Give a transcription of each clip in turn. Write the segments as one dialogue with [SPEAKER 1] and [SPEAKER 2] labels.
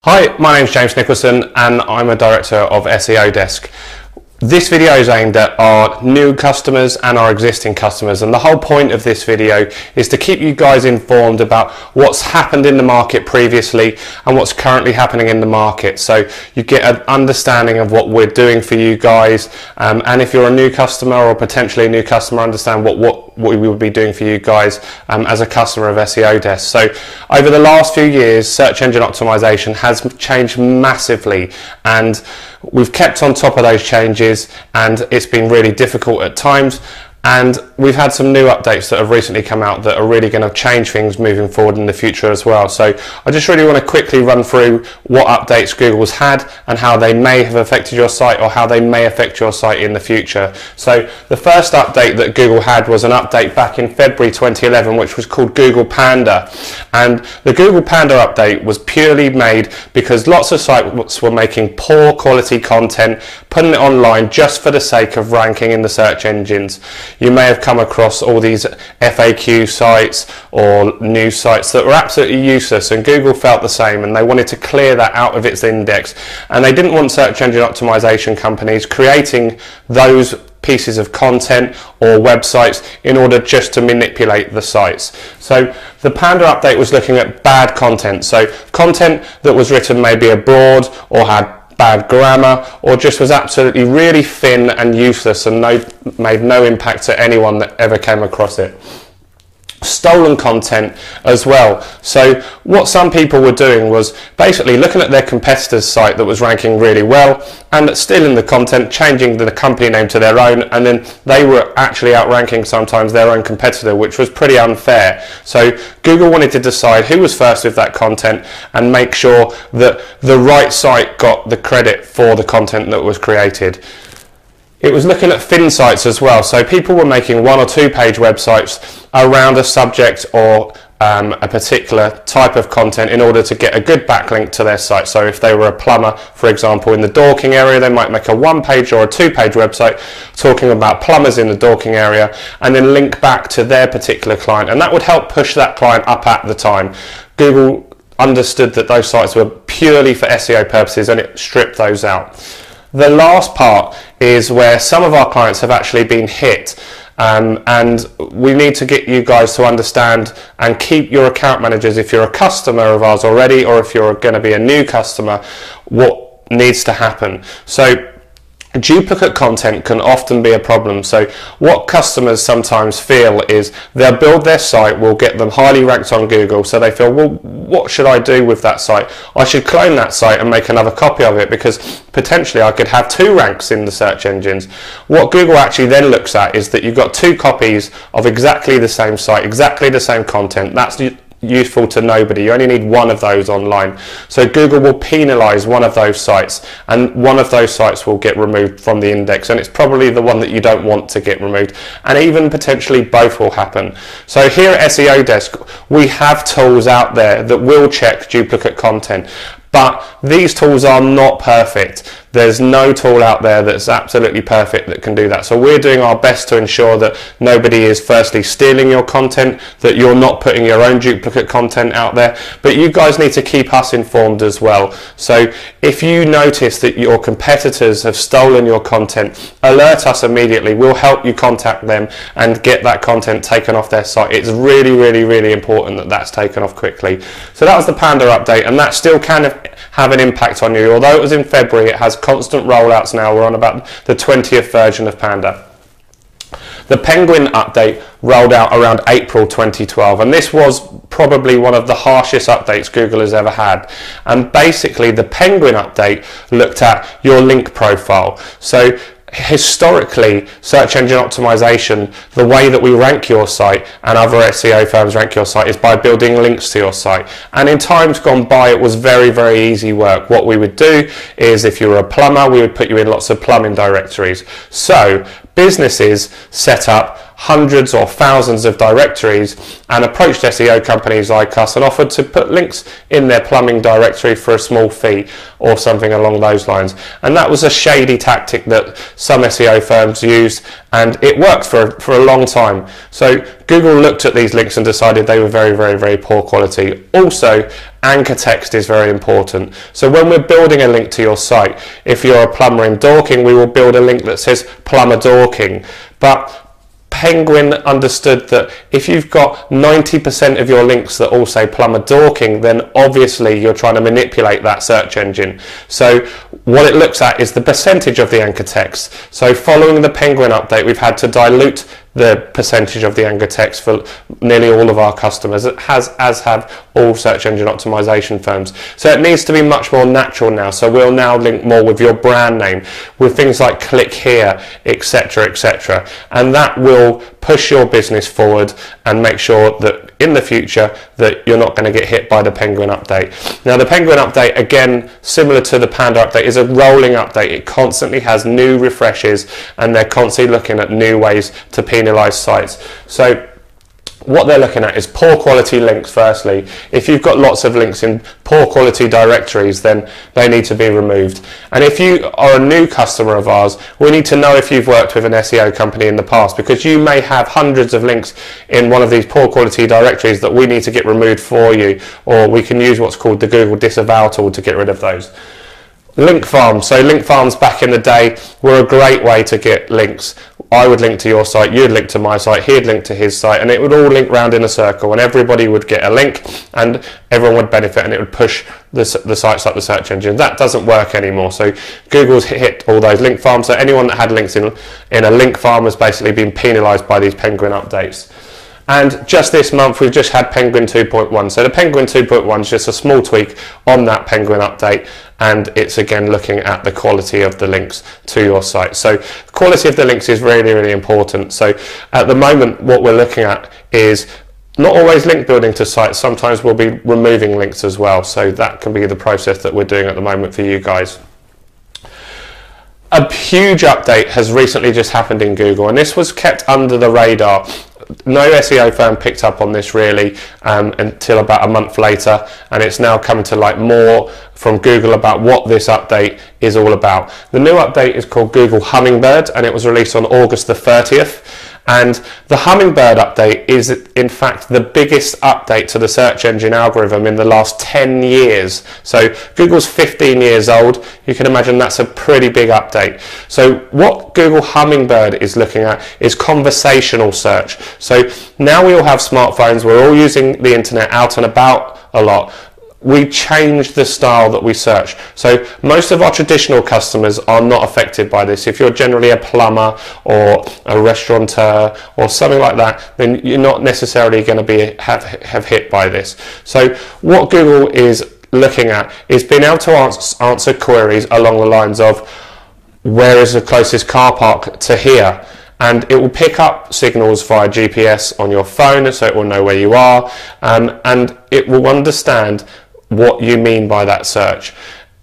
[SPEAKER 1] Hi, my name is James Nicholson and I'm a director of SEO Desk. This video is aimed at our new customers and our existing customers, and the whole point of this video is to keep you guys informed about what's happened in the market previously and what's currently happening in the market, so you get an understanding of what we're doing for you guys, and if you're a new customer or potentially a new customer, understand what we will be doing for you guys as a customer of SEO Desk. So over the last few years, search engine optimization has changed massively, and we've kept on top of those changes, and it's been really difficult at times. And we've had some new updates that have recently come out that are really going to change things moving forward in the future as well. So I just really want to quickly run through what updates Google's had and how they may have affected your site or how they may affect your site in the future. So the first update that Google had was an update back in February 2011, which was called Google Panda. And the Google Panda update was purely made because lots of sites were making poor quality content, putting it online just for the sake of ranking in the search engines. You may have come across all these FAQ sites or news sites that were absolutely useless, and Google felt the same, and they wanted to clear that out of its index, and they didn't want search engine optimization companies creating those pieces of content or websites in order just to manipulate the sites. So the Panda update was looking at bad content, so content that was written maybe abroad or had bad grammar, or just was absolutely really thin and useless and made no impact to anyone that ever came across it. Stolen content as well. So what some people were doing was basically looking at their competitor's site that was ranking really well and stealing the content, changing the company name to their own, and then they were actually outranking sometimes their own competitor, which was pretty unfair. So Google wanted to decide who was first with that content and make sure that the right site got the credit for the content that was created. It was looking at thin sites as well, so people were making 1 or 2 page websites around a subject or a particular type of content in order to get a good backlink to their site. So if they were a plumber, for example, in the Dorking area, they might make a 1 page or a 2 page website talking about plumbers in the Dorking area and then link back to their particular client, and that would help push that client up at the time. Google understood that those sites were purely for SEO purposes and it stripped those out. The last part is where some of our clients have actually been hit, and we need to get you guys to understand and keep your account managers, if you're a customer of ours already or if you're going to be a new customer, what needs to happen. So duplicate content can often be a problem. So what customers sometimes feel is they'll build their site, will get them highly ranked on Google, so they feel, well, what should I do with that site? I should clone that site and make another copy of it because potentially I could have 2 ranks in the search engines. What Google actually then looks at is that you've got 2 copies of exactly the same site, exactly the same content. That's useful to nobody. You only need 1 of those online. So Google will penalize 1 of those sites, and 1 of those sites will get removed from the index, and it's probably the one that you don't want to get removed, and even potentially both will happen. So here at SEO Desk, we have tools out there that will check duplicate content, but these tools are not perfect. There's no tool out there that's absolutely perfect that can do that. So we're doing our best to ensure that nobody is firstly stealing your content, that you're not putting your own duplicate content out there, but you guys need to keep us informed as well. So if you notice that your competitors have stolen your content, alert us immediately. We'll help you contact them and get that content taken off their site. It's really, really, really important that that's taken off quickly. So that was the Panda update, and that still can have an impact on you. Although it was in February, it has constant rollouts now. We're on about the 20th version of Panda. The Penguin update rolled out around April 2012, and this was probably one of the harshest updates Google has ever had. And basically the Penguin update looked at your link profile. So historically, search engine optimization, the way that we rank your site and other SEO firms rank your site is by building links to your site. And in times gone by, it was very, very easy work. What we would do is, if you were a plumber, we would put you in lots of plumbing directories. So businesses set up hundreds or thousands of directories and approached SEO companies like us and offered to put links in their plumbing directory for a small fee or something along those lines. And that was a shady tactic that some SEO firms used, and it worked for a long time. So Google looked at these links and decided they were very, very, very poor quality. Also, anchor text is very important. So when we're building a link to your site, if you're a plumber in Dorking, we will build a link that says plumber Dorking. But Penguin understood that if you've got 90% of your links that all say plumber Dorking, then obviously you're trying to manipulate that search engine. So what it looks at is the percentage of the anchor text. So following the Penguin update, we've had to dilute the percentage of the anchor text for nearly all of our customers, as have all search engine optimization firms. So it needs to be much more natural now. So we'll now link more with your brand name, with things like click here, etc., etc. And that will push your business forward and make sure that in the future that you're not going to get hit by the Penguin update. Now the Penguin update, again, similar to the Panda update, is a rolling update. It constantly has new refreshes and they're constantly looking at new ways to penalize sites. So what they're looking at is poor quality links firstly. If you've got lots of links in poor quality directories, then they need to be removed. And if you are a new customer of ours, we need to know if you've worked with an SEO company in the past, because you may have hundreds of links in one of these poor quality directories that we need to get removed for you, or we can use what's called the Google disavow tool to get rid of those. Link farms. So link farms back in the day were a great way to get links. I would link to your site, you'd link to my site, he'd link to his site, and it would all link round in a circle, and everybody would get a link and everyone would benefit, and it would push the sites up the search engine. That doesn't work anymore. So Google's hit all those link farms. So anyone that had links in a link farm has basically been penalised by these Penguin updates. And just this month, we've just had Penguin 2.1. So the Penguin 2.1 is just a small tweak on that Penguin update, and it's again looking at the quality of the links to your site. So quality of the links is really, really important. So at the moment, what we're looking at is not always link building to sites. Sometimes we'll be removing links as well. So that can be the process that we're doing at the moment for you guys. A huge update has recently just happened in Google, and this was kept under the radar. No SEO firm picked up on this really until about a month later, and it's now coming to light more from Google about what this update is all about. The new update is called Google Hummingbird, and it was released on August the 30th. And the Hummingbird update is in fact the biggest update to the search engine algorithm in the last 10 years. So Google's 15 years old. You can imagine that's a pretty big update. So what Google Hummingbird is looking at is conversational search. So now we all have smartphones, we're all using the internet out and about a lot. We change the style that we search. So most of our traditional customers are not affected by this. If you're generally a plumber or a restaurateur or something like that, then you're not necessarily going to have hit by this. So what Google is looking at is being able to answer queries along the lines of, where is the closest car park to here? And it will pick up signals via GPS on your phone, so it will know where you are, and it will understand what you mean by that search.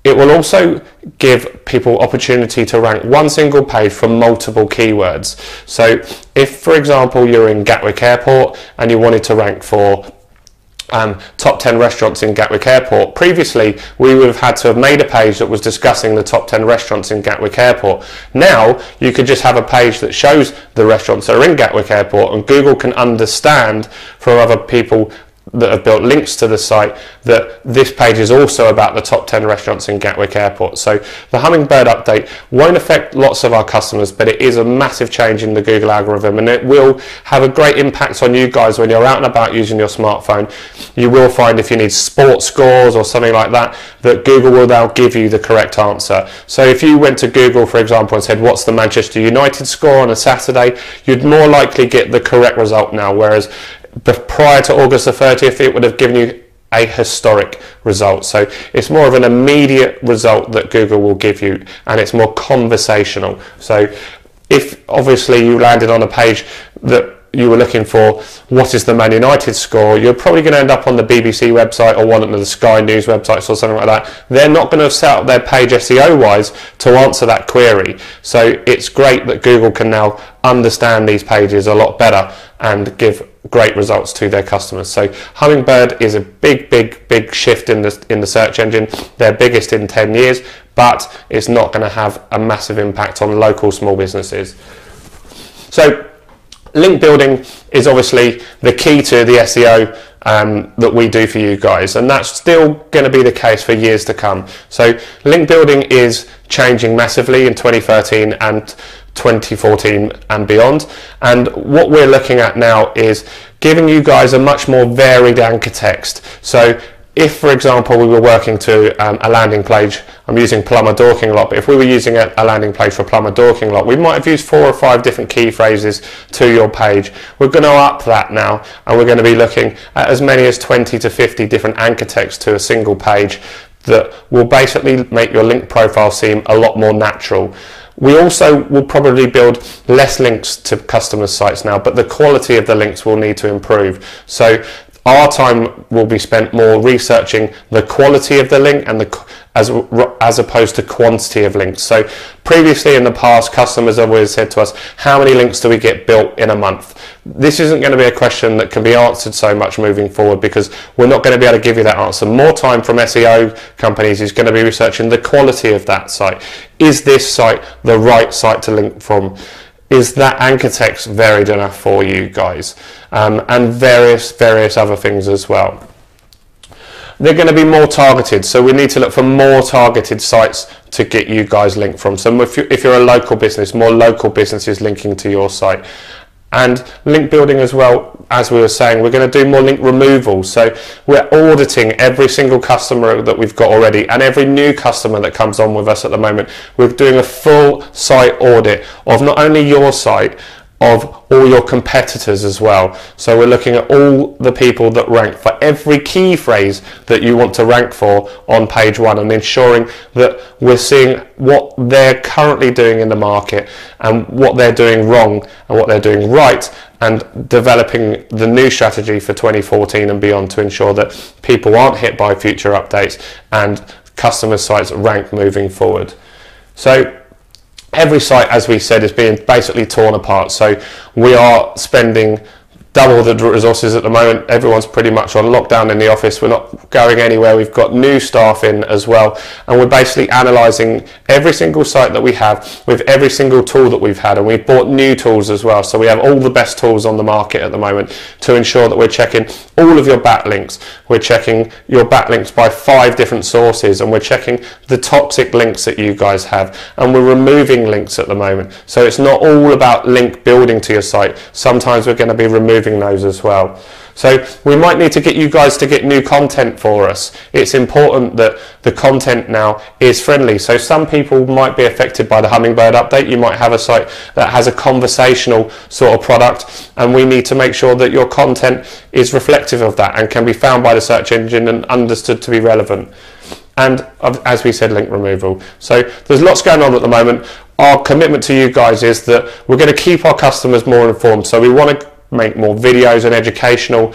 [SPEAKER 1] It will also give people opportunity to rank one single page for multiple keywords. So if, for example, you're in Gatwick Airport and you wanted to rank for top 10 restaurants in Gatwick Airport, previously we would have had to have made a page that was discussing the top 10 restaurants in Gatwick Airport. Now you could just have a page that shows the restaurants that are in Gatwick Airport, and Google can understand from other people that have built links to the site that this page is also about the top 10 restaurants in Gatwick Airport. So the Hummingbird update won't affect lots of our customers, but it is a massive change in the Google algorithm, and it will have a great impact on you guys when you're out and about using your smartphone. You will find, if you need sports scores or something like that, that Google will now give you the correct answer. So if you went to Google, for example, and said, what's the Manchester United score on a Saturday, you'd more likely get the correct result now, whereas prior to August the 30th, it would have given you a historic result. So it's more of an immediate result that Google will give you, and it's more conversational. So if obviously you landed on a page that you were looking for, what is the Man United score, you're probably going to end up on the BBC website or one of the Sky News websites or something like that. They're not going to have set up their page SEO wise to answer that query. So it's great that Google can now understand these pages a lot better and give great results to their customers. So Hummingbird is a big shift in the search engine, their biggest in 10 years, but it's not going to have a massive impact on local small businesses. So Link building is obviously the key to the SEO that we do for you guys, and that's still going to be the case for years to come. So link building is changing massively in 2013 and 2014 and beyond, and what we're looking at now is giving you guys a much more varied anchor text. So if, for example, we were working to a landing page, I'm using plumber dorking lot, but if we were using a landing page for plumber dorking lot, we might have used 4 or 5 different key phrases to your page. We're going to up that now, and we're going to be looking at as many as 20 to 50 different anchor text to a single page that will basically make your link profile seem a lot more natural. We also will probably build less links to customers' sites now, but the quality of the links will need to improve. So our time will be spent more researching the quality of the link and as opposed to quantity of links. So previously in the past, customers have always said to us, how many links do we get built in a month? This isn't going to be a question that can be answered so much moving forward, because we're not going to be able to give you that answer. More time from SEO companies is going to be researching the quality of that site. Is this site the right site to link from? Is that anchor text varied enough for you guys? And various other things as well. They're going to be more targeted, so we need to look for more targeted sites to get you guys linked from. So if you're a local business, more local businesses linking to your site. And link building as well, as we were saying, we're going to do more link removal. So we're auditing every single customer that we've got already and every new customer that comes on with us at the moment. We're doing a full site audit of not only your site, of all your competitors as well. So we're looking at all the people that rank for every key phrase that you want to rank for on page 1, and ensuring that we're seeing what they're currently doing in the market and what they're doing wrong and what they're doing right, and developing the new strategy for 2014 and beyond to ensure that people aren't hit by future updates and customer sites rank moving forward. So every site, as we said, is being basically torn apart. So we are spending double the resources at the moment. Everyone's pretty much on lockdown in the office. We're not going anywhere. We've got new staff in as well, and we're basically analysing every single site that we have with every single tool that we've had, and we've bought new tools as well. So we have all the best tools on the market at the moment to ensure that we're checking all of your backlinks. We're checking your backlinks by 5 different sources, and we're checking the toxic links that you guys have, and we're removing links at the moment. So it's not all about link building to your site. Sometimes we're going to be removing those as well. So we might need to get you guys to get new content for us. It's important that the content now is friendly. So some people might be affected by the Hummingbird update. You might have a site that has a conversational sort of product, and we need to make sure that your content is reflective of that and can be found by the search engine and understood to be relevant. And as we said, link removal. So there's lots going on at the moment. Our commitment to you guys is that we're going to keep our customers more informed. So we want to make more videos and educational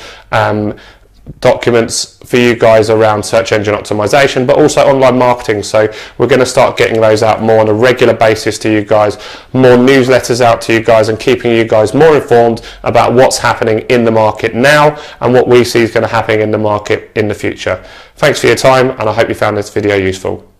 [SPEAKER 1] documents for you guys around search engine optimization, but also online marketing. So we're going to start getting those out more on a regular basis to you guys, more newsletters out to you guys, and keeping you guys more informed about what's happening in the market now and what we see is going to happen in the market in the future. Thanks for your time, and I hope you found this video useful.